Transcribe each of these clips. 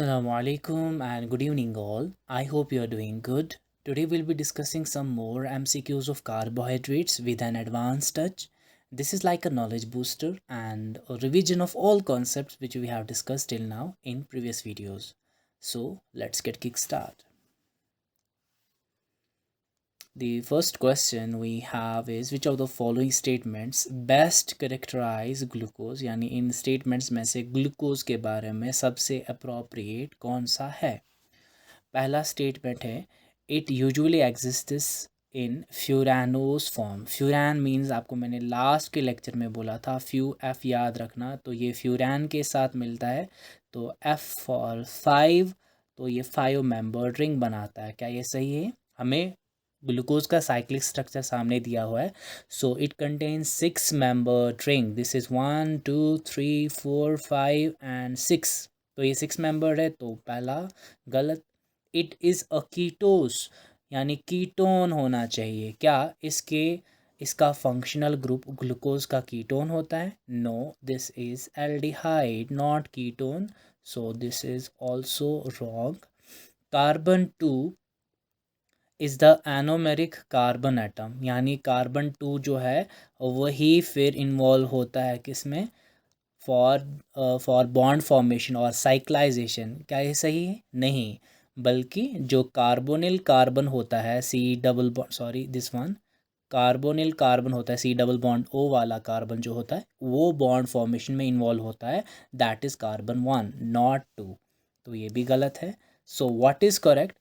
Assalamu alaikum and good evening all. I hope you are doing good. Today we'll be discussing some more MCQs of carbohydrates with an advanced touch. This is like a knowledge booster and a revision of all concepts which we have discussed till now in previous videos. So let's get kickstart. The first question we have is which of the following statements best characterize glucose, यानी इन statements में से glucose के बारे में सबसे appropriate कौन सा है। पहला स्टेटमेंट है it usually exists in furanose form. Furan means आपको मैंने लास्ट के लेक्चर में बोला था फ्यू एफ याद रखना, तो ये फ्यूरान के साथ मिलता है तो एफ फॉर 5, तो ये 5 मेंबर रिंग बनाता है। क्या ये सही है? हमें ग्लूकोज का साइक्लिक स्ट्रक्चर सामने दिया हुआ है। So it contains 6 member ring. This is 1 2 3 4 5 and 6, तो ये 6 मेंबर है, तो पहला गलत। इट इज़ अ कीटोस, यानी कीटोन होना चाहिए। क्या इसका फंक्शनल ग्रुप ग्लूकोज का कीटोन होता है? No, this is aldehyde not ketone, so this is also wrong. Carbon 2 is the anomeric carbon atom, यानी कार्बन 2 जो है वही फिर इन्वॉल्व होता है किसमें? फॉर बॉन्ड फॉर्मेशन और साइक्लाइजेशन। क्या ये सही है? नहीं, बल्कि जो कार्बोनिल कार्बन होता है C double bond, sorry this one, carbonyl carbon होता है सी डबल बॉन्ड ओ वाला कार्बन जो होता है वो बॉन्ड फॉर्मेशन में इन्वॉल्व होता है, दैट इज़ कार्बन 1 नॉट 2, तो ये भी गलत है। So what is correct?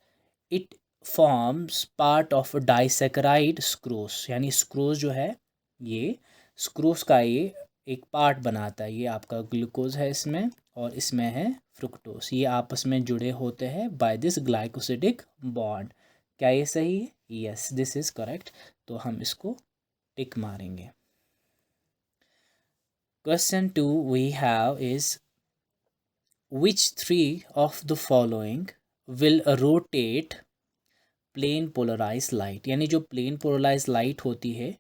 It forms part of disaccharide sucrose, यानी स्क्रोस जो है ये स्क्रोस का ये एक पार्ट बनाता है। ये आपका ग्लूकोज है इसमें और इसमें है फ्रुक्टोस, ये आपस में जुड़े होते हैं बाय दिस ग्लाइकोसिडिक बॉन्ड। क्या ये सही है? यस, दिस इज करेक्ट, तो हम इसको टिक मारेंगे। Question 2 we have is which 3 of the following will rotate plane polarise light, यानी जो प्लेन पोलराइज लाइट होती है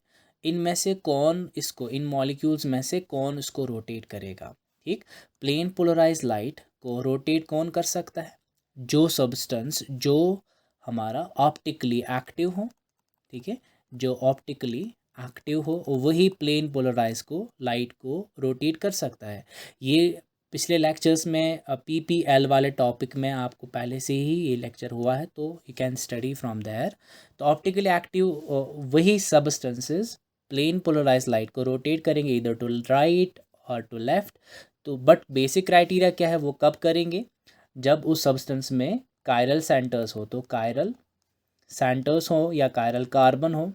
इनमें से कौन इसको, इन मॉलिक्यूल्स में से कौन इसको रोटेट करेगा? ठीक, प्लेन पोलराइज लाइट को रोटेट कौन कर सकता है? जो सब्सटेंस जो हमारा ऑप्टिकली एक्टिव हो, ठीक है, जो ऑप्टिकली एक्टिव हो वही प्लेन पोलराइज को लाइट को रोटेट कर सकता है। ये पिछले लेक्चर्स में PPL वाले टॉपिक में आपको पहले से ही ये लेक्चर हुआ है, तो you can study from there. तो ऑप्टिकली एक्टिव वही सब्सटेंसेस प्लेन पोलराइज लाइट को रोटेट करेंगे इधर टू राइट और टू लेफ्ट। तो बट बेसिक क्राइटेरिया क्या है, वो कब करेंगे? जब उस सब्सटेंस में कायरल सेंटर्स हो, तो कायरल सेंटर्स हो या कायरल कार्बन हो।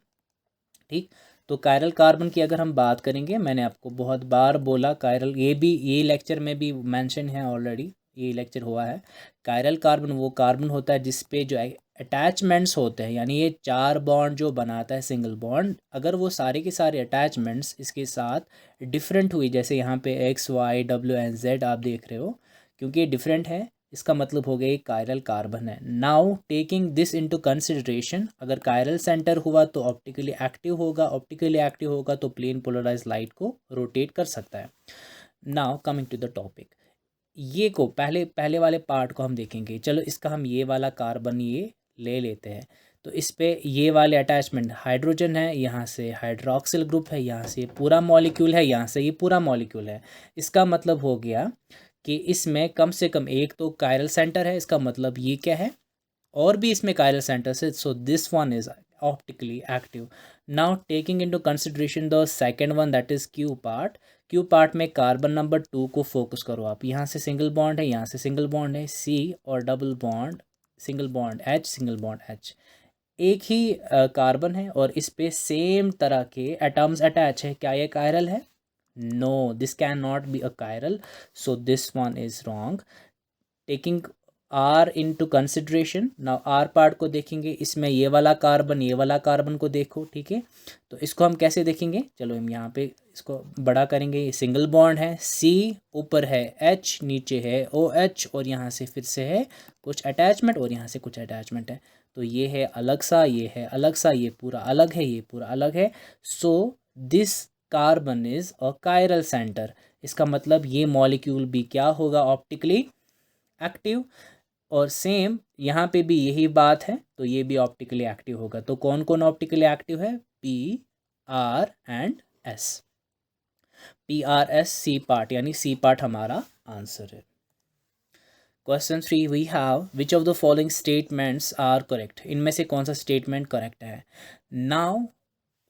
ठीक, तो कायरल कार्बन की अगर हम बात करेंगे, मैंने आपको बहुत बार बोला कायरल, ये लेक्चर में भी मेंशन है ऑलरेडी, ये लेक्चर हुआ है। कायरल कार्बन वो कार्बन होता है जिसपे जो अटैचमेंट्स होते हैं, यानी ये 4 बॉन्ड जो बनाता है सिंगल बॉन्ड, अगर वो सारे के सारे अटैचमेंट्स इसके साथ डिफरेंट हुई, जैसे यहाँ पे XY WNZ आप देख रहे हो, क्योंकि ये डिफरेंट है इसका मतलब हो गया एक कायरल कार्बन है। Now taking this into consideration, अगर कायरल सेंटर हुआ तो ऑप्टिकली एक्टिव होगा, ऑप्टिकली एक्टिव होगा तो प्लेन पोलराइज लाइट को रोटेट कर सकता है। Now coming to the topic, ये को पहले वाले पार्ट को हम देखेंगे। चलो इसका हम ये वाला कार्बन ये ले लेते हैं, तो इस पे ये वाले अटैचमेंट हाइड्रोजन है, यहाँ से हाइड्रोक्सिल ग्रुप है, यहाँ से पूरा मॉलिक्यूल है, यहाँ से ये पूरा मॉलिक्यूल है। इसका मतलब हो गया कि इसमें कम से कम एक तो कायरल सेंटर है, इसका मतलब ये क्या है, और भी इसमें कायरल सेंटर है, सो this one is optically active. Now taking into consideration the second one that is Q part में कार्बन नंबर 2 को फोकस करो आप, यहाँ से सिंगल बॉन्ड है, यहाँ से सिंगल बॉन्ड है C और double bond single bond H, single bond H, एक ही कार्बन है और इस पे सेम तरह के एटम्स अटैच है। क्या ये कायरल है? No, this can not be a chiral, so this one is wrong. Taking R into consideration, now R part को देखेंगे, इसमें ये वाला कार्बन को देखो, ठीक है, तो इसको हम कैसे देखेंगे? चलो हम यहाँ पे इसको बड़ा करेंगे। ये सिंगल बॉन्ड है C, ऊपर है H, नीचे है OH और यहाँ से फिर से है कुछ अटैचमेंट और यहाँ से कुछ अटैचमेंट है, तो ये है अलग सा, ये है अलग सा, ये पूरा अलग है, ये पूरा अलग है। So this carbon is a chiral centre, इसका मतलब ये मॉलिक्यूल भी क्या होगा? ऑप्टिकली एक्टिव, और सेम यहाँ पे भी यही बात है, तो ये भी ऑप्टिकली एक्टिव होगा। तो कौन कौन ऑप्टिकली एक्टिव है? P, R and S. P, R, S, C part, यानी सी पार्ट हमारा आंसर है। Question 3 we have which of the following statements are correct. इनमें से कौन सा स्टेटमेंट करेक्ट है? Now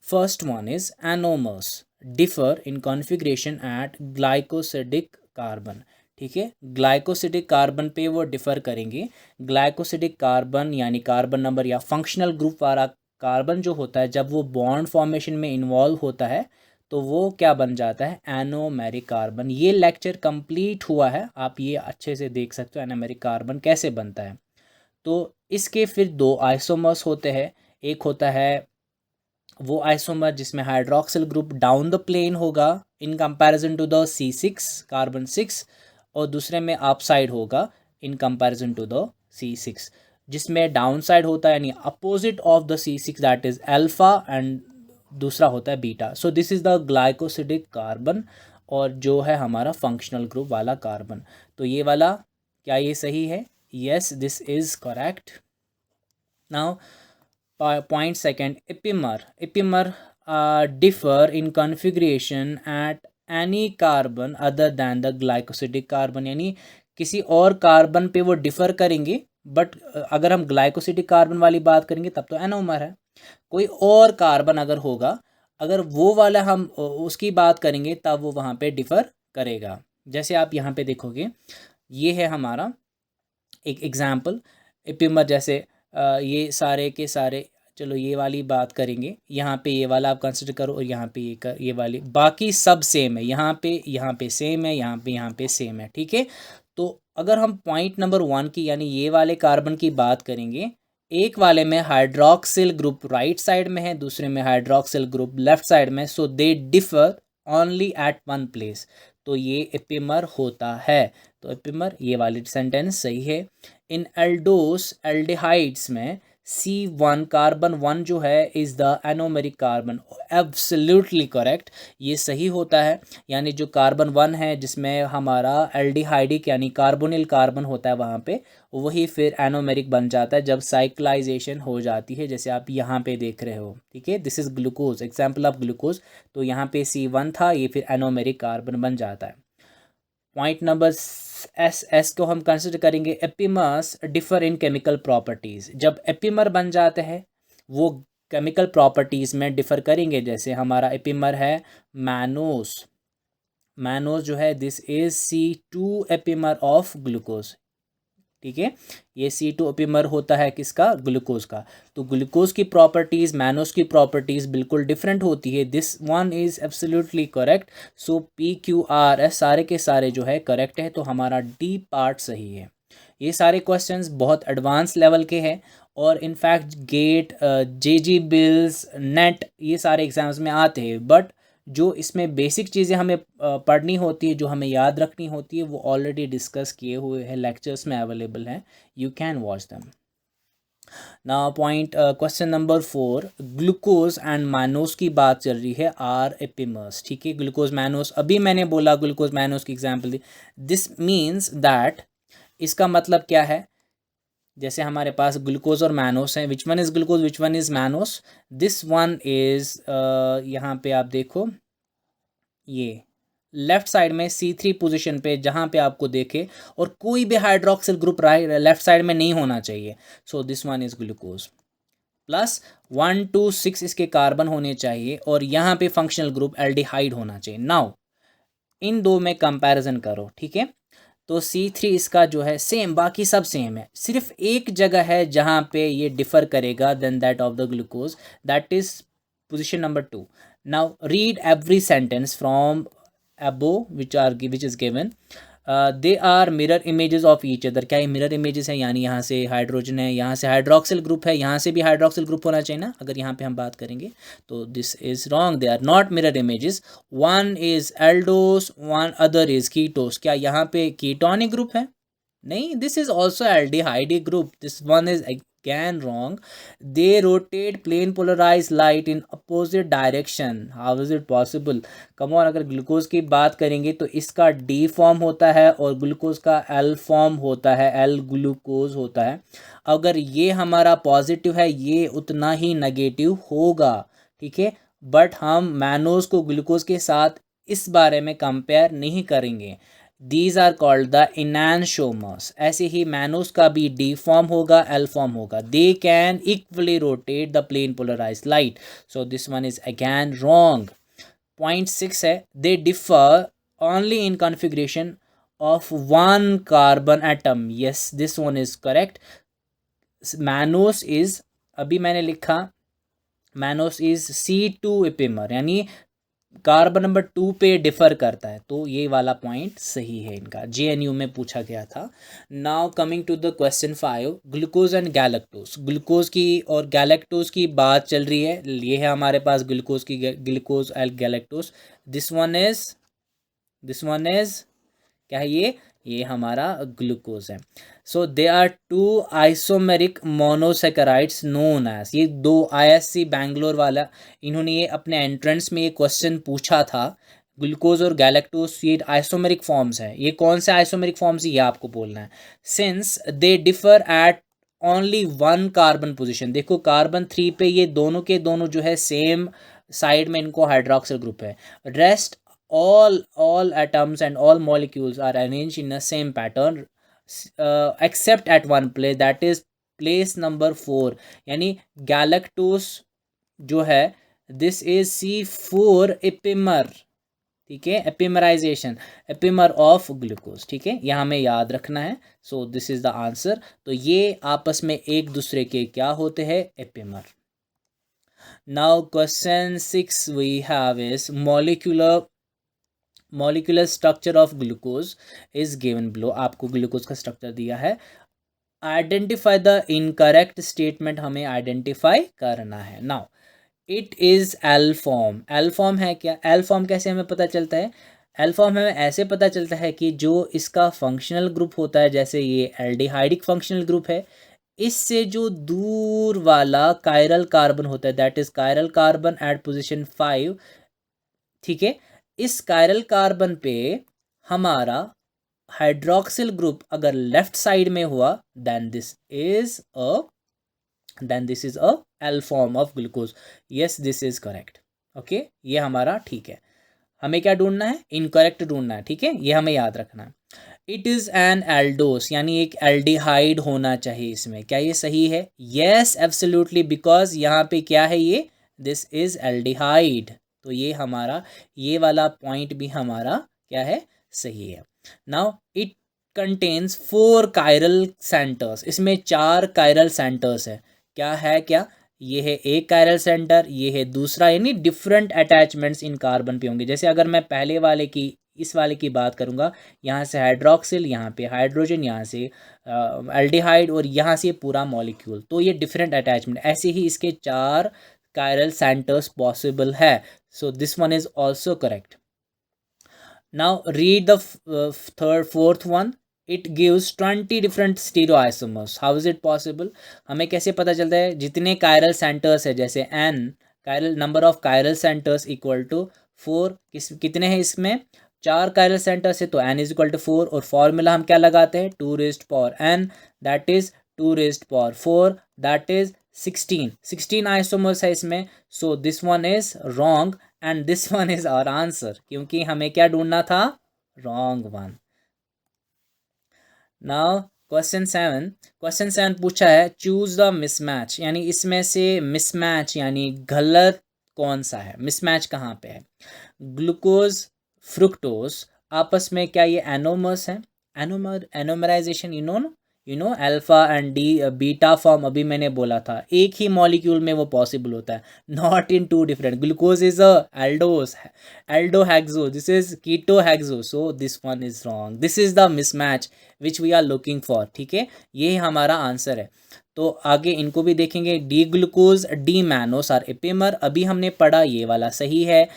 first one is anomers differ in configuration at glycosidic carbon. ठीक है, ग्लाइकोसिडिक कार्बन पे वो डिफ़र करेंगे। ग्लाइकोसिडिक कार्बन यानी कार्बन नंबर या फंक्शनल ग्रुप वाला कार्बन जो होता है, जब वो बॉन्ड फॉर्मेशन में इन्वॉल्व होता है तो वो क्या बन जाता है? Anomeric carbon. ये लेक्चर कंप्लीट हुआ है, आप ये अच्छे से देख सकते हो एनोमेरिक कार्बन कैसे बनता है। तो इसके फिर दो आइसोमर्स होते हैं। एक होता है वो आइसोमर जिसमें hydroxyl group down the plane होगा in comparison to the C6 carbon 6, और दूसरे में अप साइड होगा in comparison to the C6, जिसमें डाउन साइड होता है यानी opposite of the C6 that is alpha, and दूसरा होता है beta. So this is the glycosidic carbon, और जो है हमारा फंक्शनल ग्रुप वाला कार्बन। तो ये वाला, क्या ये सही है? Yes, this is correct. Now point second, epimer differ in configuration at any carbon other than the glycosidic carbon, यानी किसी और कार्बन पे वो डिफर करेंगे, बट अगर हम ग्लाइकोसिडिक कार्बन वाली बात करेंगे तब तो एनोमर है। कोई और कार्बन अगर होगा, अगर वो वाला हम उसकी बात करेंगे तब वो वहाँ पे डिफर करेगा। जैसे आप यहाँ पे देखोगे, ये है हमारा एक एग्जाम्पल एपिमर। जैसे ये सारे के सारे, चलो ये वाली बात करेंगे, यहाँ पे ये वाला आप कंसिडर करो, और यहाँ पे ये वाली, बाकी सब सेम है। यहाँ पे सेम है, यहाँ पे सेम है। ठीक है, तो अगर हम पॉइंट नंबर 1 की यानी ये वाले कार्बन की बात करेंगे, एक वाले में हाइड्रोक्सिल ग्रुप राइट साइड में है, दूसरे में हाइड्रोक्सिल ग्रुप लेफ्ट साइड में, so they differ only at one place, तो ये एपिमर होता है। तो एपिमर, ये वाली सेंटेंस सही है। इन एल्डोस एल्डिहाइड्स में C1 कार्बन 1 जो है is the anomeric carbon. Absolutely correct, ये सही होता है। यानी जो कार्बन 1 है जिसमें हमारा एल्डिहाइडिक यानी कार्बोनिल कार्बन होता है, वहाँ पे वही फिर एनोमेरिक बन जाता है जब साइक्लाइजेशन हो जाती है, जैसे आप यहाँ पे देख रहे हो। ठीक है, this is glucose, example of glucose. तो यहाँ पे C1 था, ये फिर एनोमेरिक कार्बन बन जाता है। पॉइंट नंबर एस को हम कंसिडर करेंगे, epimers differ in chemical properties. जब एपिमर बन जाते हैं वो केमिकल प्रॉपर्टीज़ में डिफर करेंगे। जैसे हमारा एपिमर है मैनोस, मैनोस जो है this is C2 epimer of glucose. ठीक है, ये C2 एपिमर होता है किसका? ग्लूकोज का। तो ग्लूकोज की प्रॉपर्टीज़, मैनोस की प्रॉपर्टीज़ बिल्कुल डिफरेंट होती है। This one is absolutely correct. So PQRS सारे के सारे जो है करेक्ट है, तो हमारा डी पार्ट सही है। ये सारे क्वेश्चंस बहुत एडवांस लेवल के हैं, और इनफैक्ट गेट, JG बिल्स, नेट, ये सारे एग्जाम्स में आते हैं। बट जो इसमें बेसिक चीज़ें हमें पढ़नी होती है, जो हमें याद रखनी होती है, वो ऑलरेडी डिस्कस किए हुए हैं, लेक्चर्स में अवेलेबल हैं, you can watch them. Now point question number 4, glucose and mannose की बात चल रही है, आर एपिमर्स। ठीक है, ग्लूकोज मैनोस, अभी मैंने बोला ग्लूकोज मैनोस की example the. This means that, इसका मतलब क्या है? जैसे हमारे पास ग्लूकोज और मैनोस हैं, which one is glucose, which one is mannose? This one is, यहाँ पे आप देखो, ये लेफ्ट साइड में C3 पोजीशन पे जहाँ पे आपको देखे, और कोई भी hydroxyl group right left side में नहीं होना चाहिए। सो this one is glucose. Plus 1 2 6 इसके कार्बन होने चाहिए, और यहाँ पे फंक्शनल ग्रुप एल्डिहाइड होना चाहिए। नाउ इन दो में कंपैरिजन करो। ठीक है, तो C3 इसका जो है सेम, बाकी सब सेम है, सिर्फ एक जगह है जहाँ पे ये डिफर करेगा then that of the glucose, that is position number 2। Now read every sentence from above which is given. They are mirror images of each other. क्या ये मिरर इमेजेस हैं? यानी यहाँ से हाइड्रोजन है, यहाँ से हाइड्रोक्सिल ग्रुप है, यहाँ से भी हाइड्रोक्सिल ग्रुप होना चाहिए ना, अगर यहाँ पे हम बात करेंगे। तो this is wrong, they are not mirror images. One is aldose, one other is ketose. क्या यहाँ पे कीटोनिक ग्रुप है? नहीं, this is also aldehyde group, this one is again wrong. They rotate plane polarized light in opposite direction. How is it possible? Come on, अगर glucose की बात करेंगे तो इसका D फॉर्म होता है और ग्लूकोज का L फॉर्म होता है, L ग्लूकोज होता है. अगर ये हमारा पॉजिटिव है, ये उतना ही नेगेटिव होगा, ठीक है. बट हम मैनोज को ग्लूकोज के साथ इस बारे में कंपेयर नहीं करेंगे. These are called the enantiomers. ऐसे ही मैनोस का भी डी फॉर्म होगा, एल फॉर्म होगा. They can equally rotate the plane polarise light. So this one is again wrong. Point 6 है, they differ only in configuration of one carbon atom. Yes, this one is correct. Mannose is, अभी मैंने लिखा mannose is C2 epimer, यानी carbon number 2 पे differ करता है. तो ये वाला पॉइंट सही है इनका, JNU में पूछा गया था. Now coming to the question 5, glucose and galactose. Glucose की और गैलेक्टोज की बात चल रही है. ये है हमारे पास glucose glucose and galactose. This one is क्या है? ये हमारा ग्लूकोज है. So they are two isomeric monosaccharides known as. ये दो ISC बैंगलोर वाला, इन्होंने ये अपने एंट्रेंस में ये क्वेश्चन पूछा था. ग्लूकोज और गैलेक्टोज ये आइसोमेरिक फॉर्म्स है. ये कौन से आइसोमेरिक फॉर्म्स, ये आपको बोलना है. Since they differ at only one carbon position. देखो कार्बन 3 पे ये दोनों के दोनों जो है सेम साइड में इनको हाइड्रोक्सिल ग्रुप है. Rest all atoms and all molecules are arranged in the same pattern except at one place, that is place number 4. यानी गैलेक्टोस जो है this is C4 एपिमर, ठीक है, एपिमराइजेशन, एपिमर ऑफ ग्लूकोज, ठीक है, यह हमें याद रखना है. सो दिस इज द आंसर. तो ये आपस में एक दूसरे के क्या होते हैं? Epimer. Now question 6 we have is molecular structure of glucose is given below. आपको ग्लूकोज का स्ट्रक्चर दिया है. आइडेंटिफाई द इनकरेक्ट स्टेटमेंट हमें आइडेंटिफाई करना है. Now it is L form. L form है क्या? एल फॉर्म कैसे हमें पता चलता है? एल फॉर्म हमें ऐसे पता चलता है कि जो इसका फंक्शनल ग्रुप होता है, जैसे ये एल्डिहाइडिक फंक्शनल ग्रुप है, इससे जो दूर वाला कायरल कार्बन होता है, that is chiral carbon at position 5, ठीक है, इस कायरल कार्बन पे हमारा हाइड्रोक्सिल ग्रुप अगर लेफ्ट साइड में हुआ, then this is a L form of glucose. Yes, this is correct. Okay, ये हमारा ठीक है. हमें क्या ढूंढना है? इनकरेक्ट ढूंढना है, ठीक है, ये हमें याद रखना है. इट इज़ एन एल्डोस, यानी एक एल्डिहाइड होना चाहिए इसमें. क्या ये सही है? यस, एब्सोल्युटली, बिकॉज यहाँ पे क्या है? ये दिस इज एल्डिहाइड. तो ये हमारा ये वाला पॉइंट भी हमारा क्या है? सही है. Now it contains 4 chiral centres. इसमें 4 कायरल सेंटर्स है. क्या ये है एक कायरल सेंटर, ये है दूसरा, यानी डिफरेंट अटैचमेंट्स इन कार्बन पे होंगे. जैसे अगर मैं पहले वाले की इस वाले की बात करूँगा, यहाँ से हाइड्रोक्सिल, यहाँ पे हाइड्रोजन, यहाँ से एल्डिहाइड और यहाँ से पूरा मॉलिक्यूल, तो ये डिफरेंट अटैचमेंट. ऐसे ही इसके 4 कायरल सेंटर्स पॉसिबल है. सो this one is also correct. Now read the fourth one. It gives 20 different stereoisomers. How is it possible? हमें कैसे पता चलता है? जितने कायरल सेंटर्स है, जैसे n chiral number of chiral centres equal to 4. कितने हैं इसमें? 4 कायरल सेंटर्स है, तो n इज इक्वल टू 4. और फॉर्मूला हम क्या लगाते हैं? 2 raised power n, that is 2 raised power 4, that is 16 isomers है इसमें. So this one is wrong and this one is our answer, क्योंकि हमें क्या ढूंढना था? Wrong one. नाउ क्वेश्चन 7 पूछा है चूज द मिसमैच, यानी इसमें से मिसमैच यानी गलत कौन सा है? मिसमैच कहाँ पे है? ग्लूकोज फ्रुक्टोज आपस में क्या ये एनोमर्स है? Anomerization, you know alpha and D beta form अभी मैंने बोला था, एक ही मॉलिक्यूल में वो पॉसिबल होता है, not in 2 different. Glucose is aldohexose, this is ketohexose. So this one is wrong. This is the mismatch which we are looking for, ठीक है, ये हमारा आंसर है. तो आगे इनको भी देखेंगे. D glucose D mannose are epimer, अभी हमने पढ़ा, ये वाला सही है.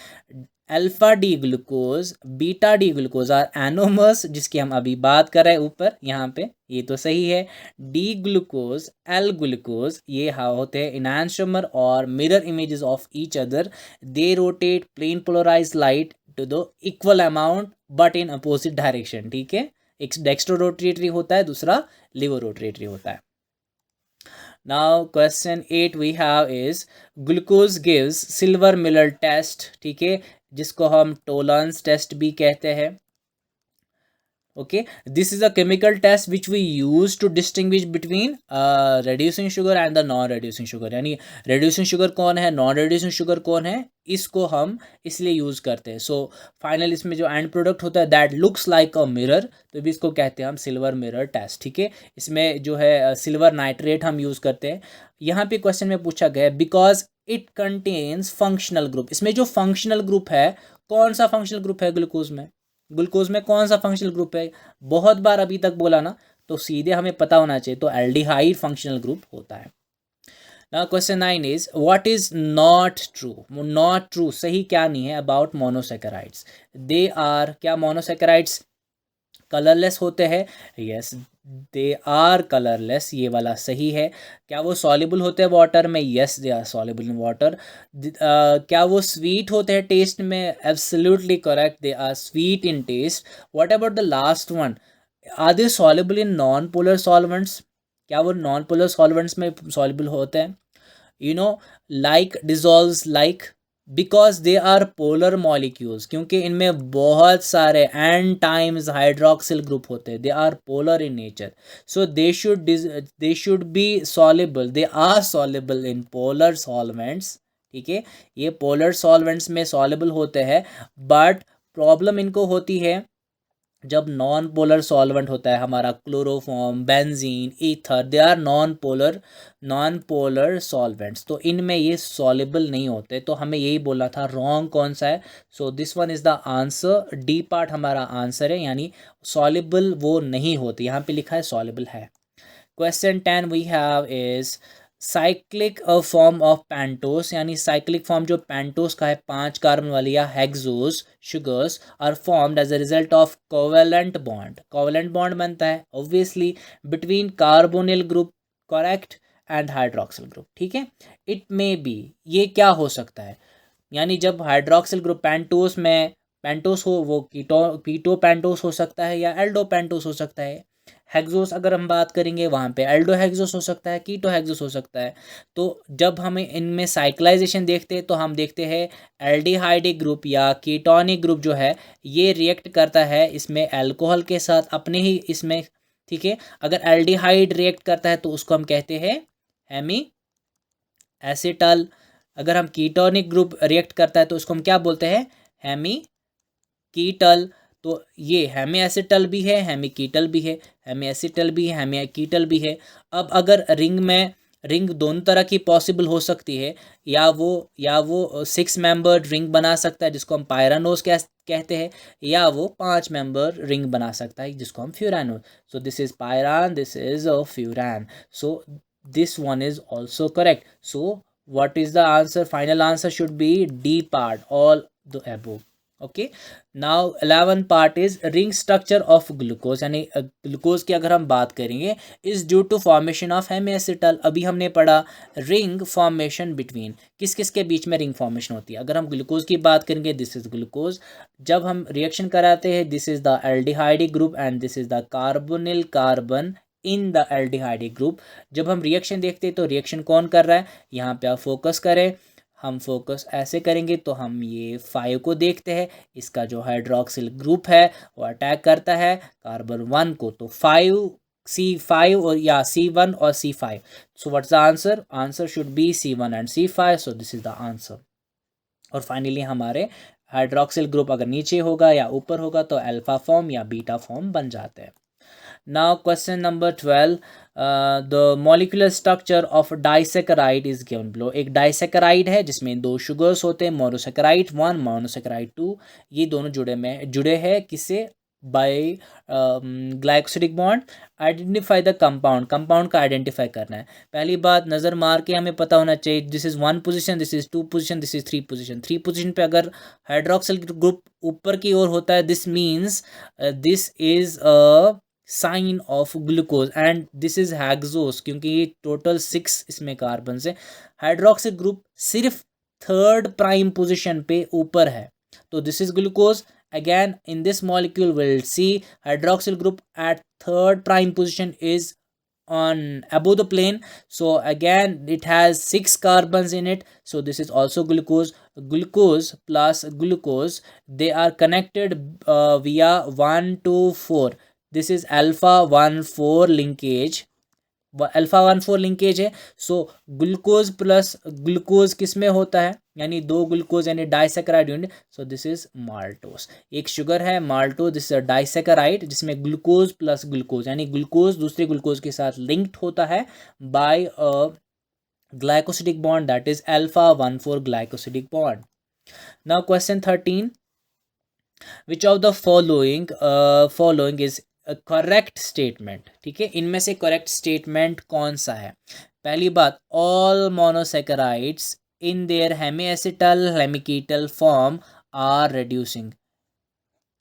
Alpha D glucose, beta D glucose are anomers, जिसकी हम अभी बात कर रहे हैं ऊपर यहाँ पे, ये तो सही है। डी ग्लूकोज, एल ग्लूकोज, ये होते हैं इनैंशोमर और mirror images of each other, they rotate plane polarise light to the equal amount but in opposite direction, ठीक है। एक डेक्स्ट्रो रोटेटरी होता है, दूसरा लिवर रोटेटरी होता है। Now question 8 we have is glucose gives silver Miller test, ठीक है, जिसको हम टोलेंस टेस्ट भी कहते हैं। Okay, this is a chemical test which we use to distinguish between reducing sugar and the non reducing sugar, यानी reducing sugar कौन है, नॉन रेड्यूसिंग शुगर कौन है, इसको हम इसलिए यूज़ करते हैं। सो फाइनल इसमें जो एंड प्रोडक्ट होता है that looks like a mirror, तो भी इसको कहते हैं हम सिल्वर मिरर टेस्ट, ठीक है। इसमें जो है सिल्वर नाइट्रेट हम यूज़ करते हैं। यहाँ पे क्वेश्चन में पूछा गया है because it contains functional group, इसमें जो फंक्शनल ग्रुप है, कौन सा फंक्शनल ग्रुप है ग्लूकोज में, ग्लूकोज में कौन सा फंक्शनल ग्रुप है, बहुत बार अभी तक बोला ना, तो सीधे हमें पता होना चाहिए, तो एल्डिहाइड फंक्शनल ग्रुप होता है। Now question 9 is what is not true, not true सही क्या नहीं है अबाउट मोनोसेकेराइड्स, दे आर, क्या मोनोसेकेराइड्स कलरलेस होते हैं, यस दे आर कलरलेस, ये वाला सही है। क्या वो सॉल्युबल होते हैं वाटर में, yes they are soluble in water. क्या वो स्वीट होते हैं टेस्ट में, absolutely correct, they are sweet in taste. What about the last one, are they soluble in non polar solvents, क्या वो नॉन पोलर सॉल्वेंट्स में soluble होते हैं, you know like dissolves like, because they are polar molecules, क्योंकि इनमें बहुत सारे N times hydroxyl group होते हैं, they are polar in nature, so they should be soluble, they are soluble in polar solvents, ठीक है, ये पोलर सॉल्वेंट्स में सॉल्युबल होते हैं। बट प्रॉब्लम इनको होती है जब नॉन पोलर सॉल्वेंट होता है हमारा, chloroform, benzene, ether, they are non polar solvents, तो इनमें ये सॉल्युबल नहीं होते, तो हमें यही बोलना था, रॉन्ग कौन सा है, सो this one is the answer, D part हमारा आंसर है, यानी सॉल्युबल वो नहीं होते, यहाँ पे लिखा है सॉल्युबल है। Question 10 we have is cyclic form of pentose, यानी साइक्लिक फॉर्म जो पेंटोस का है 5 कार्बन वाली या hexose sugars are formed as a result of covalent bond, covalent bond बनता है obviously between carbonyl group, correct, and hydroxyl group, ठीक है। इट मे बी, ये क्या हो सकता है, यानी जब हाइड्रोक्सिल ग्रुप पेंटोस में पेंटोस हो, वो कीटो पेंटोस हो सकता है या एल्डो पेंटोस हो सकता है। हेक्सोस अगर हम बात करेंगे वहाँ पे एल्डो हेक्सोस हो सकता है, कीटो हेक्सोस हो सकता है। तो जब हमें इनमें साइक्लाइजेशन देखते हैं तो हम देखते हैं एल्डिहाइडिक ग्रुप या कीटोनिक ग्रुप जो है ये रिएक्ट करता है इसमें अल्कोहल के साथ अपने ही इसमें, ठीक है। अगर एल्डिहाइड रिएक्ट करता है तो उसको हम कहते हैं हेमी एसिटल, अगर हम कीटोनिक ग्रुप रिएक्ट करता है तो उसको हम क्या बोलते हैं, हेमी कीटल। तो ये हेमी एसिटल भी है, हेमी कीटल भी है, हेमी एसिटल भी है, हेमी कीटल भी है। अब अगर रिंग दोनों तरह की पॉसिबल हो सकती है, या वो 6 मेंबर रिंग बना सकता है जिसको हम पायरानोस कहते हैं, या वो 5 मेंबर रिंग बना सकता है जिसको हम furanose. So this is pyran, this is a furan, so this one is also correct. So what is the answer, final answer should be D part, all the above, okay। now 11 part is ring structure of glucose, यानी glucose की अगर हम बात करेंगे is due to formation of hemiacetal, अभी हमने पढ़ा ring formation between, किस किस के बीच में रिंग फॉर्मेशन होती है। अगर हम ग्लूकोज की बात करेंगे दिस इज ग्लूकोज, जब हम रिएक्शन कराते हैं this is the aldehydic group and this is the carbonyl carbon in the aldehydic group. जब हम रिएक्शन देखते हैं तो रिएक्शन कौन कर रहा है, यहाँ पे आप फोकस करें, हम फोकस ऐसे करेंगे तो हम ये 5 को देखते हैं, इसका जो हाइड्रोक्सिल ग्रुप है वो अटैक करता है कार्बन 1 को, तो 5C5 और या C1 और C5, so what's the answer, answer should be C1 and C5, so this is the answer. और फाइनली हमारे हाइड्रोक्सिल ग्रुप अगर नीचे होगा या ऊपर होगा तो अल्फा फॉर्म या बीटा फॉर्म बन जाते हैं। Now question number 12, the molecular structure of disaccharide is given below। एक डाइसेकेराइड है जिसमें 2 शुगर्स होते हैं, मोनोसेकेराइड 1 मोनोसेकेराइड 2, ये दोनों जुड़े हैं किससे, by glycosidic bond. Identify the compound, compound का आइडेंटिफाई करना है। पहली बात नज़र मार के हमें पता होना चाहिए this is 1 position, this is 2 position, this is 3 position. 3 position पे अगर हाइड्रोक्सिल ग्रुप ऊपर की ओर होता है this means this is a sign of glucose and this is hexose, क्योंकि ये टोटल 6 इसमें कार्बन है। हाइड्रोक्सिल ग्रुप सिर्फ 3rd प्राइम पोजीशन पे ऊपर है, तो this is glucose. Again, in this molecule, we'll see hydroxyl group at 3rd prime position is on above the plane. So again, it has 6 carbons in it. So this is also glucose. Glucose plus glucose, they are connected via 1 to 4. This is alpha 1,4 linkage, alpha 1,4 linkage है। So glucose plus glucose किस में होता है, यानी 2 glucose यानी disaccharide unit. So this is maltose, एक sugar है माल्टो, दिस इज डाइसेकेराइड जिसमें ग्लूकोज प्लस ग्लूकोज यानी ग्लूकोज दूसरे ग्लूकोज के साथ लिंक्ड होता है by a glycosidic bond, that is alpha 1,4 glycosidic bond. Now question 13, which of the following is correct statement. ठीक है, इनमें से करेक्ट स्टेटमेंट कौन सा है। पहली बात, all monosaccharides in their hemiacetal hemiketal form are reducing.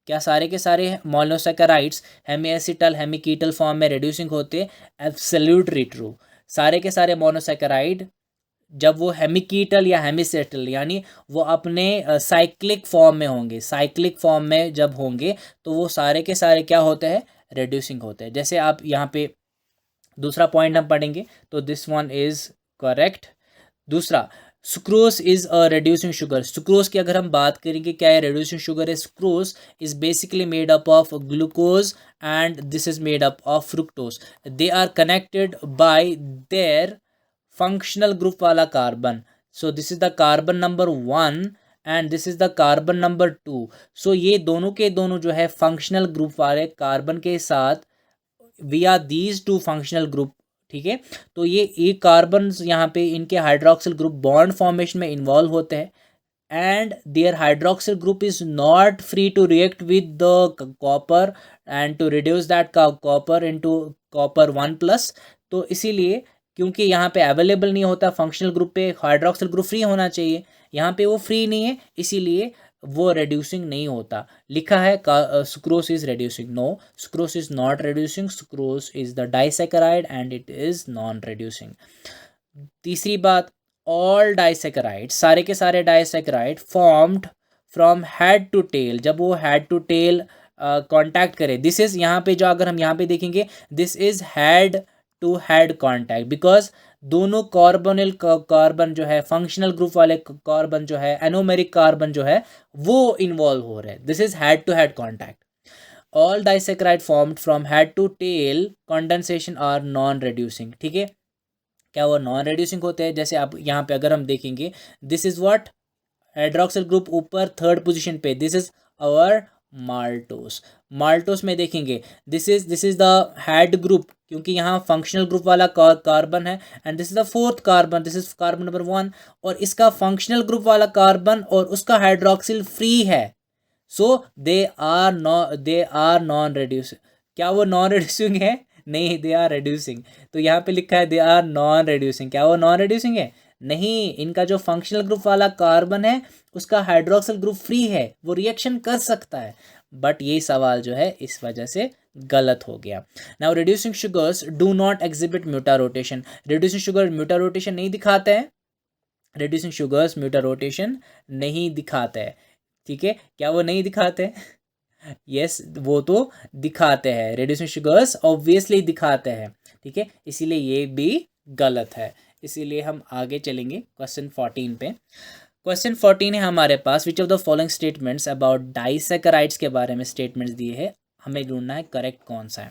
क्या सारे के सारे मोनोसेकेराइड्स हेमीएसिटल हेमिकीटल फॉर्म में रिड्यूसिंग होते? Absolutely true. सारे के सारे मोनोसेकेराइड जब वो हेमिकीटल या हेमिसेटल यानी वो अपने साइक्लिक फॉर्म में होंगे, साइक्लिक फॉर्म में जब होंगे तो वो सारे के सारे क्या होते हैं, रिड्यूसिंग होते हैं। जैसे आप यहाँ पे दूसरा पॉइंट हम पढ़ेंगे तो दिस वन इज करेक्ट। दूसरा, sucrose is a reducing sugar. Sucrose की अगर हम बात करेंगे क्या है रिड्यूसिंग शुगर है, sucrose is basically made up of glucose and this is made up of fructose. They are connected by their functional group वाला carbon. So this is the carbon number 1 and this is the carbon number 2। सो ये दोनों के दोनों जो है functional group वाले carbon के साथ we are these two functional group. ठीक है, तो ये कार्बन यहाँ पे इनके हाइड्रोक्सिल ग्रुप बॉन्ड फॉर्मेशन में इन्वॉल्व होते हैं and their hydroxyl group is not free to react with the copper and to reduce that copper into copper 1+। तो इसीलिए क्योंकि यहाँ पे अवेलेबल नहीं होता, फंक्शनल ग्रुप पे हाइड्रोक्सिल ग्रुप फ्री होना चाहिए, यहाँ पे वो फ्री नहीं है, इसीलिए वो रिड्यूसिंग नहीं होता। लिखा है sucrose is reducing, no sucrose is not reducing, sucrose is the disaccharide and it is non reducing. तीसरी बात, ऑल डाइसेकेराइड, सारे के सारे disaccharide formed from head to tail, जब वो हेड टू टेल कॉन्टैक्ट करे, दिस इज यहाँ पे जो अगर हम यहाँ पे देखेंगे this is head to head contact, because दोनों कार्बोनिल कार्बन जो है फंक्शनल ग्रुप वाले कार्बन जो है एनोमेरिक कार्बन जो है वो इन्वॉल्व हो रहे हैं, this is head to head contact. All disaccharide formed from head to tail condensation are non reducing. ठीक है, क्या वो नॉन रिड्यूसिंग होते हैं? जैसे आप यहाँ पे अगर हम देखेंगे this is what, hydroxyl group ऊपर 3rd पोजीशन पे, this is our maltose. Maltose में देखेंगे this is the head group, क्योंकि यहाँ फंक्शनल ग्रुप वाला कार्बन है and this is the 4th carbon, this is carbon number 1 और इसका फंक्शनल ग्रुप वाला कार्बन और उसका हाइड्रोक्सिल फ्री है। So they are non reducing. क्या वो नॉन रिड्यूसिंग है? नहीं, दे आर रिड्यूसिंग। तो यहाँ पे लिखा है दे आर नॉन रिड्यूसिंग, क्या वो नॉन रिड्यूसिंग है? नहीं, इनका जो फंक्शनल ग्रुप वाला कार्बन है उसका हाइड्रोक्सिल ग्रुप फ्री है, वो रिएक्शन कर सकता है, बट ये सवाल जो है इस वजह से गलत हो गया। Now reducing sugars do not exhibit mutarotation. Reducing sugar mutarotation नहीं दिखाते हैं, रिड्यूसिंग शुगर्स म्यूटा रोटेशन नहीं दिखाते हैं। ठीक है, क्या वो नहीं दिखाते? यस वो तो दिखाते हैं, रिड्यूसिंग शुगर्स ऑब्वियसली दिखाते हैं। ठीक है, इसीलिए ये भी गलत है। इसीलिए हम आगे चलेंगे क्वेश्चन 14 पे। क्वेश्चन 14 है हमारे पास, which of the following statements about disaccharides के बारे में स्टेटमेंट्स दिए हैं, हमें ढूंढना है करेक्ट कौन सा है।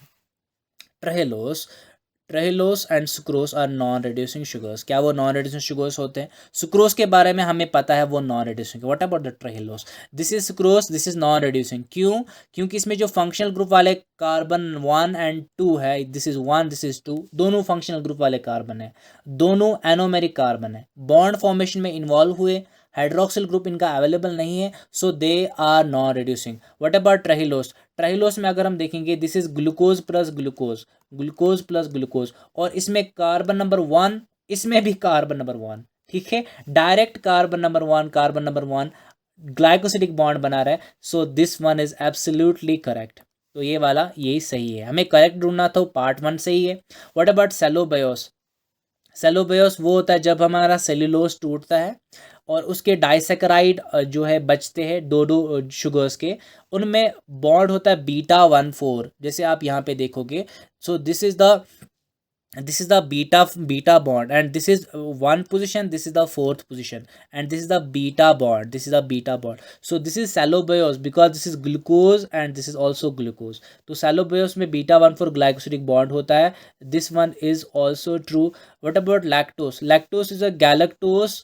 Trehalose and sucrose are non reducing sugars. क्या वो नॉन रिड्यूसिंग शुगर्स होते हैं? सुक्रोज के बारे में हमें पता है वो non reducing. What about the trehalose? This is sucrose, this is non reducing. क्यों? क्योंकि इसमें जो फंक्शनल ग्रुप वाले कार्बन 1 एंड 2 है, दिस इज 1 दिस इज 2, दोनों फंक्शनल ग्रुप वाले कार्बन है, दोनों एनोमेरिक कार्बन है, बॉन्ड फॉर्मेशन में इन्वॉल्व हुए, हाइड्रोक्सिल ग्रुप इनका अवेलेबल नहीं है, so they are non reducing. What about trehalose? Trehalose में अगर हम देखेंगे this is glucose plus glucose, glucose plus glucose, और इसमें कार्बन नंबर 1, इसमें भी कार्बन नंबर 1, ठीक है, direct carbon number 1, carbon number 1 glycosidic bond बना रहा है, सो this one is absolutely correct. तो ये वाला यही सही है, हमें करेक्ट ढूंढना था, पार्ट 1 सही है। What about सेलोबायोस? सेलोबायोस वो होता है जब हमारा सेल्यूलोज टूटता है और उसके डाइसेकेराइड जो है बचते हैं दो दो शुगर्स के, उनमें बॉन्ड होता है β14, जैसे आप यहाँ पे देखोगे। सो this is the beta bond, and this is one position, this is the fourth position, and this is the beta bond, this is the beta bond. So this is cellobiose because this is glucose and this is also glucose. तो cellobiose में β14 glycosidic bond होता है, this one is also true. What about lactose? Lactose is a galactose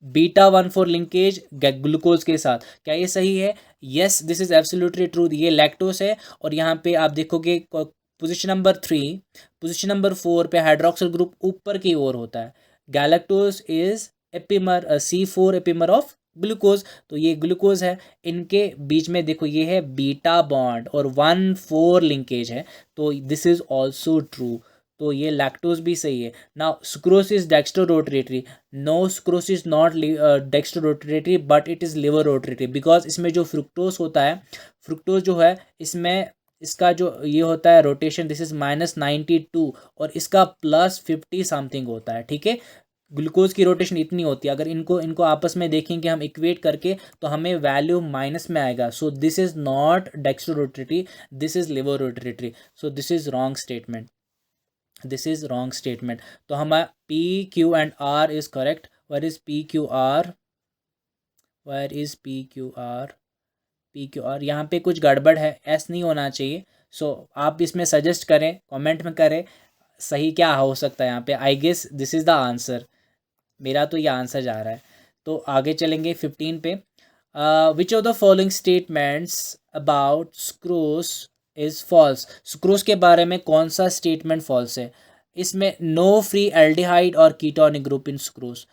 β14 linkage glucose के साथ, क्या ये सही है? Yes, this is absolutely true, ये लैक्टोस है। और यहाँ पे आप देखोगे पोजीशन नंबर 3, पोजीशन नंबर 4 पे हाइड्रोक्सिल ग्रुप ऊपर की ओर होता है। Galactose is epimer, C4 epimer of glucose, तो ये ग्लूकोज है। इनके बीच में देखो ये है बीटा बॉन्ड और 1,4 लिंकेज है, तो दिस इज ऑल्सो ट्रू, तो ये लैक्टोज भी सही है। Now sucrose is dextrorotatory, no sucrose is not dextrorotatory but it is laevorotatory, because इसमें जो फ्रुक्टोज होता है, फ्रुक्टोज जो है इसमें इसका जो ये होता है रोटेशन, दिस इज -92 और इसका +50 समथिंग होता है, ठीक है। ग्लूकोज की रोटेशन इतनी होती है, अगर इनको आपस में देखेंगे हम इक्वेट करके तो हमें वैल्यू माइनस में आएगा। So this is not dextrorotatory, this is laevorotatory, so this is wrong statement, this is wrong statement. तो हमारा P, Q and R is correct. Where is P, Q, R? Where is P, Q, R? P, Q, R यहाँ पे कुछ गड़बड़ है, S नहीं होना चाहिए। सो आप इसमें सजेस्ट करें, कमेंट में करें सही क्या हो सकता है यहाँ पे। I guess this is the answer, मेरा तो ये आंसर जा रहा है। तो आगे चलेंगे 15 पे। Which of the following statements about sucrose is false? Sucrose के बारे में कौन सा स्टेटमेंट फॉल्स है? इसमें नो फ्री एल्डिहाइड और ketonic group in sucrose.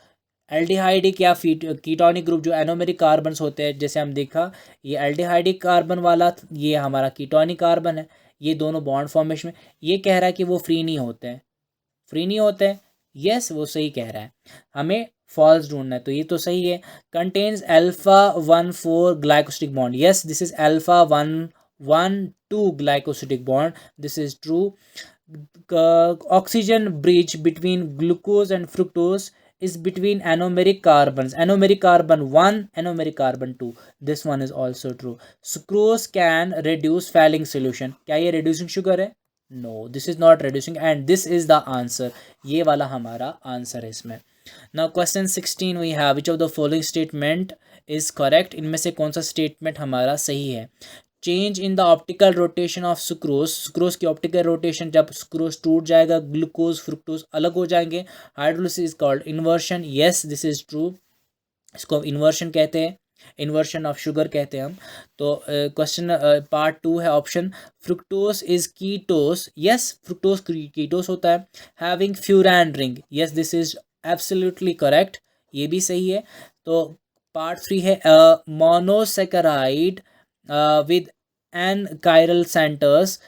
Aldehydic या कीटोनिक ग्रुप जो एनोमेरिक कार्बन्स होते हैं, जैसे हम देखा ये एल्डिहाइडिक कार्बन वाला, ये हमारा कीटोनिक कार्बन है, ये दोनों बॉन्ड फॉर्मेशन में, ये कह रहा है कि वो फ्री नहीं होते हैं, फ्री नहीं होते हैं। यस, वो सही कह रहा है, हमें फॉल्स ढूंढना है, तो ये तो सही है। Contains α14 glycosidic bond, yes this is α112 glycosidic bond, this is true. Oxygen bridge between glucose and fructose is between anomeric carbons, anomeric carbon 1, anomeric carbon 2, this one is also true. Sucrose can reduce Fehling solution, क्या ये reducing sugar है? No, this is not reducing and this is the answer, ये वाला हमारा answer है इसमें। Now question 16 we have, which of the following statement is correct? इनमें से कौन सा स्टेटमेंट हमारा सही है? Change in the optical rotation of sucrose, sucrose की ऑप्टिकल रोटेशन, जब सुक्रोज टूट जाएगा ग्लूकोज फ्रुक्टोज अलग हो जाएंगे, hydrolysis is called inversion, yes this is true, इसको इन्वर्शन कहते हैं, इन्वर्शन ऑफ शुगर कहते हैं हम। तो क्वेश्चन पार्ट 2 है option, fructose is ketose, yes fructose ketose होता है। Having furan ring, yes this is absolutely correct, ये भी सही है। तो पार्ट 3 है monosaccharide with n chiral centers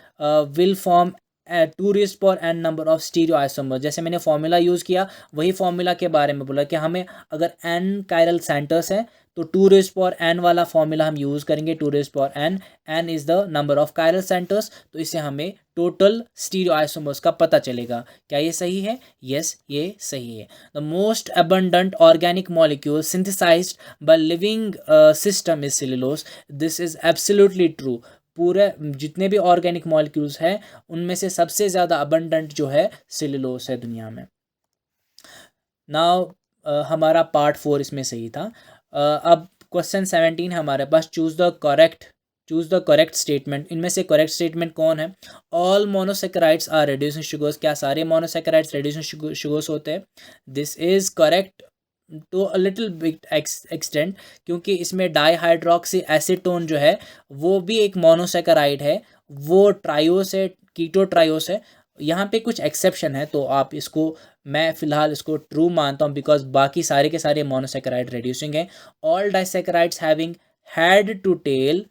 will form 2⁴n number of stereoisomers, जैसे मैंने फॉर्मूला यूज़ किया वही फॉर्मूला के बारे में बोला कि हमें अगर n chiral centers है तो 2⁴n वाला फॉर्मूला हम यूज़ करेंगे, 2⁴n, n is the number of chiral centers, तो इससे हमें टोटल स्टीरियोआइसोमर्स का पता चलेगा। क्या ये सही है? यस ये सही है। The most abundant organic molecule synthesized by living system is cellulose, this is absolutely true. पूरे जितने भी ऑर्गेनिक मॉलिक्यूल्स हैं उनमें से सबसे ज़्यादा अबंडेंट जो है सेल्यूलोज है दुनिया में। नाउ हमारा पार्ट 4 इसमें सही था। अब क्वेश्चन 17 हमारे पास, चूज़ द करेक्ट स्टेटमेंट, इनमें से करेक्ट स्टेटमेंट कौन है? All monosaccharides are reducing sugars, क्या सारे मोनोसेकेराइड्स रेड्यूसिंग शुगर्स होते हैं? This is correct to a little bit extent, क्योंकि इसमें डाईहाइड्रोक्सी एसीटोन जो है वो भी एक मोनोसेकेराइड है, वो ट्रायोस है, कीटो ट्रायोस है, यहाँ पे कुछ एक्सेप्शन है, तो आप इसको, मैं फिलहाल इसको ट्रू मानता हूँ, बिकॉज बाकी सारे के सारे मोनोसेकेराइड रेड्यूसिंग है. All disaccharides having head to tail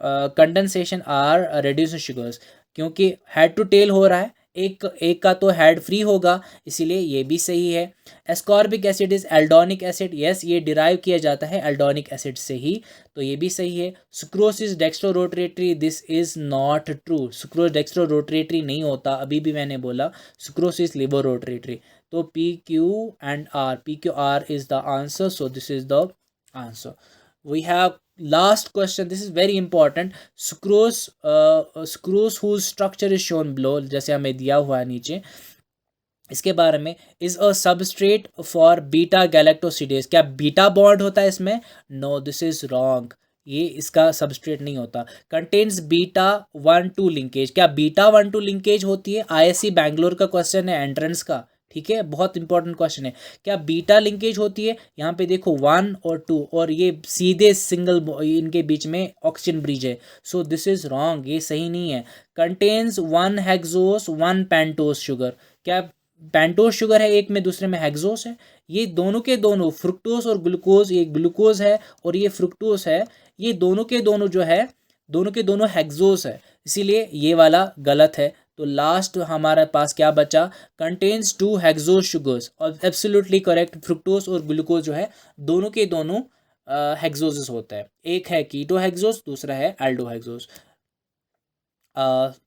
condensation are reducing sugars, क्योंकि हेड टू टेल हो रहा है, एक एक का तो हेड फ्री होगा, इसीलिए ये भी सही है. Ascorbic acid is aldonic acid, yes ये डिराइव किया जाता है एल्डोनिक एसिड से ही, तो ये भी सही है. Sucrose is dextrorotatory, this is not true. Sucrose dextrorotatory नहीं होता, अभी भी मैंने बोला. सुक्रोज इज लिबो रोटरेटरी. तो P Q R is the answer, so this is the answer. We have last question, this is very important. Sucrose whose structure is shown below, जैसे हमें दिया हुआ है नीचे, इसके बारे में. Is a substrate for beta galactosidase, क्या बीटा बॉन्ड होता है इसमें? नो, दिस इज रॉन्ग, ये इसका सबस्ट्रेट नहीं होता. कंटेन्स बीटा 1-2 लिंकेज, क्या बीटा 1-2 लिंकेज होती है? ISC बैंगलोर का क्वेश्चन है, एंट्रेंस का, ठीक है, बहुत इंपॉर्टेंट क्वेश्चन है. क्या बीटा लिंकेज होती है? यहाँ पे देखो 1 और 2, और ये सीधे सिंगल, इनके बीच में ऑक्सीजन ब्रिज है, सो दिस इज रॉन्ग, ये सही नहीं है. कंटेन्स 1 हेक्सोस 1 पेंटोस शुगर, क्या पेंटोस शुगर है एक में, दूसरे में हेक्सोस है? ये दोनों के दोनों फ्रुक्टोस और ग्लूकोज, ये ग्लूकोज है और ये फ्रुक्टोस है, ये दोनों के दोनों जो है, दोनों के दोनों हेक्सोस है, इसीलिए ये वाला गलत है. तो लास्ट हमारे पास क्या बचा? कंटेन्स 2 हेक्सोस शुगर्स, और एब्सोल्युटली करेक्ट, फ्रुक्टोस और ग्लूकोज जो है दोनों के दोनों हेक्सोस होता है. एक है कीटो हेक्सोस, दूसरा है Aldo hexose.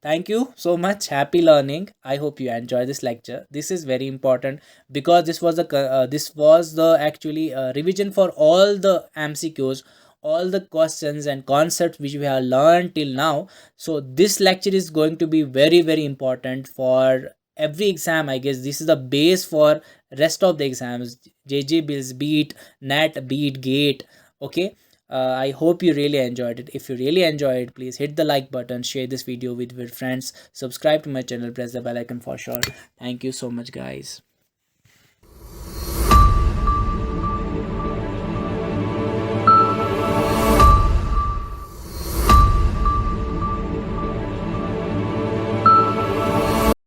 Thank you so much. Happy learning. I hope you enjoy this lecture. This is very important because this was the actually revision for all the MCQs, all the questions and concepts which we have learned till now. So this lecture is going to be very very important for every exam. I guess this is the base for rest of the exams. JJ Bills, beat NET, beat GATE. Okay. I hope you really enjoyed it. If you really enjoyed it, please hit the like button, share this video with your friends, subscribe to my channel, press the bell icon for sure. Thank you so much, guys.